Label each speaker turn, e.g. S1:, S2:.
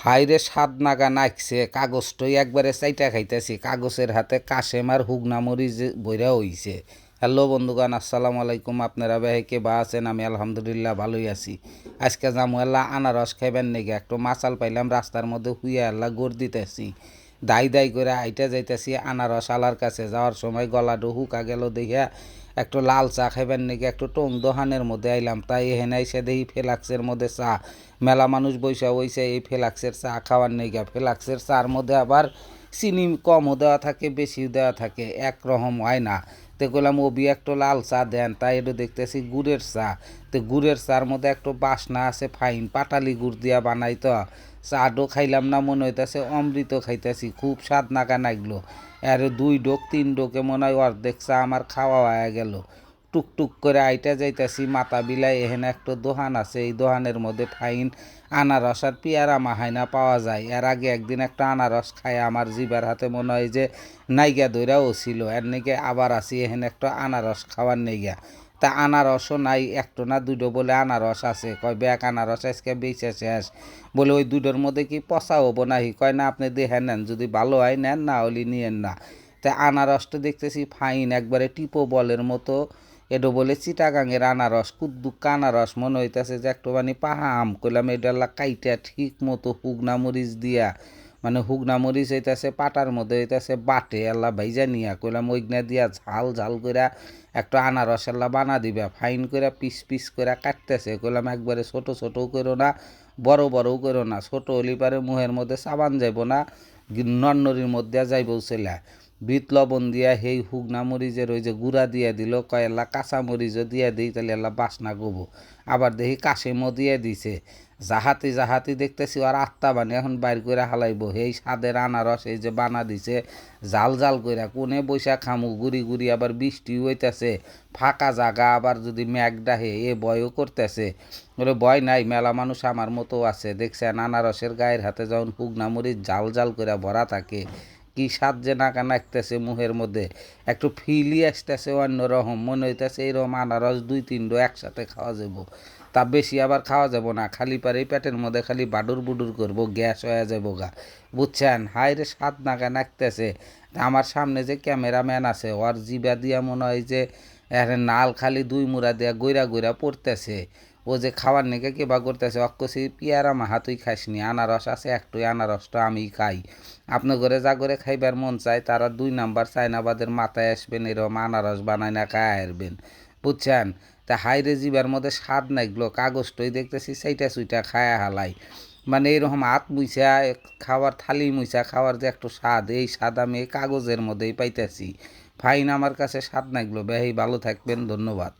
S1: হাইরে স্বাদ নাগা নাকছে কাগজটাই একবারে চাইটা খাইতেছি। কাগজের হাতে কাশেম আর হুগনা মরিচ বইরা হইছে। হ্যালো বন্ধুগান, আসসালামু আলাইকুম। আপনারা কে বা আছেন? আমি আলহামদুলিল্লাহ ভালোই আছি। আজকে জামু আল্লাহ আনারস খাইবেন নাকি। একটু মাচাল পাইলাম রাস্তার মধ্যে হুইয়া আল্লাহ গড় দিতেছি। দাই দাই করে আইটা যাইতেছি আনারস আলার কাছে। যাওয়ার সময় গলাটো হুকা গেল দেখিয়া একটু লাল চা খাইবেন নাকি একটু টং দোহানের মধ্যে আইলাম। তাই এখানে এসে দেখি ফ্লাক্সের মধ্যে চা। মেলা মানুষ বৈশা হইছে এই ফ্লাক্সের চা খাওয়ার নাইগা। ফ্লাক্সের চার মধ্যে আবার চিনি কমও দেওয়া থাকে, বেশিও দেওয়া থাকে, একরকম হয় না। তো কইলাম ওবি একটু লাল চা দেন। তাই একটু দেখতেছি গুড়ের চা। তো গুড়ের চার মধ্যে একটু বাসনা আছে ফাইন, পাটালি গুড় দিয়া বানাই তো। চাটো খাইলাম না, মনে হইতেছে অমৃত খাইতেছি, খুব স্বাদ নাগা নাগলো। আর 2 ডোক 3 ডোকে মনে হয় অর্ধেক চা আমার খাওয়া হয়ে গেল। টুকটুক করে আইটা যাইতেছি মাথা বিলাই। এখানে একটা দোকান আছে, এই দোকানের মধ্যে ফাইন আনারস আর পেয়ারা মাহাইনা পাওয়া যায়। এর আগে একদিন একটা আনারস খায় আমার জিবার হাতে মনে হয় যে নাইগা দইরাও ছিল। এর নাকি আবার আসি এখানে একটা আনারস খাওয়ার নাইগা। তা আনারসও নাই, একটা না 2টো বলে আনারস আছে। কয় ব্যাগ আনারস আজকে বেঁচে শেষ। বলে ওই 2টোর মধ্যে কি পচা হবো নাহি? কয় না, আপনি দেখে নেন, যদি ভালো হয় নেন, না হলে নিয়েন না। তা আনারসটা দেখতেছি ফাইন একবারে টিপো বলের মতো। এটা বলে চিটাগাঙের আনারস, কুদ্দুক্কা আনারস, মনে হইতেছে যে একটুখানি পাহাম। কইলাম এটা কাইটা ঠিক মতো হুগনা মরিচ দিয়া, মানে হুগনা মরিচ হইতেছে পাটার মধ্যে হইতেছে বাটে আল্লাহ ভাইজা নিয়া। কইলাম ওইগনা দিয়া ঝাল ঝাল করে একটা আনারস আল্লাহ বানা দিবা। ফাইন করে পিস পিস করে কাটতেছে। কইলাম একবারে ছোট ছোটও করো না, বড় বড়ও করো না। ছোট হলি পারে মুহের মধ্যে সাবান যাইব না, নন্নরির মধ্যে যাইব ছেলা। বিট লবণ দিয়া সেই হুগনা মরিচের ওই যে গুঁড়া দিয়া দিল। কয় এলা কাঁচা মরিচও দিয়া দিই, তাহলে এলা বাসনা গবো। আবার দেখি কাশেমও দিয়ে দিছে। জাহাতি জাহাতি দেখতেছি আর আত্মা বানি এখন বাইর করে হালাইব। সেই স্বাদের আনারস এই যে বানা দিছে জাল জাল কইরা। কোনে বৈশা খামু গুড়ি গুড়ি, আবার বৃষ্টি হইতেছে, ফাঁকা জাগা, আবার যদি ম্যাগ ডাহে এ ভয়ও করতেছে। বলে ভয় নাই, মেলা মানুষ আমার মতো আছে। দেখছেন আনারসের গায়ের হাতে যখন হুগনা মরিচ জাল জাল করে ভরা থাকে, কি স্বাদ যে নাকা নাকতেছে মুহের মধ্যে। একটু ফিলি আসতেছে অন্যরকম, মনে হইতেছে এইরকম আনারস 2-3টো একসাথে খাওয়া যাব। তা বেশি আবার খাওয়া যাব না, খালি পারে পেটের মধ্যে খালি বাডুর বুডুর করবো, গ্যাস হয়ে যাবো গা। বুঝছেন, হাই রে স্বাদ নাকা নাকতেছে। আমার সামনে যে ক্যামেরাম্যান আছে, ওর জিবা দিয়া মনে হয় যে নাল খালি 2 মুড়া দিয়া গইরা গইরা পড়তেছে। ও যে খাওয়ার নাকি কেবা করতেছে, অক্কসি পিয়ারা মাহা তুই খাসনি, আনারস আছে একটুই, আনারসটা আমি খাই। আপনার ঘরে যা করে খাইবার মন চায় তারা 2 নাম্বার চায়নাবাদের মাথায় আসবেন, এরকম আনারস বানায় না খায় আসবেন। বুঝছেন। তা হাইরে জিবার মধ্যে স্বাদ নাইগলো, কাগজটাই দেখতেছি সেইটা সুইটা খায়া হালাই। মানে এইরকম হাত মুইছা খাওয়ার, থালি মুইছা খাওয়ার যে একটু স্বাদ, এই স্বাদ আমি এই কাগজের মধ্যেই পাইতেছি। ফাইন আমার কাছে স্বাদ নাইগলো। বেহি ভালো থাকবেন, ধন্যবাদ।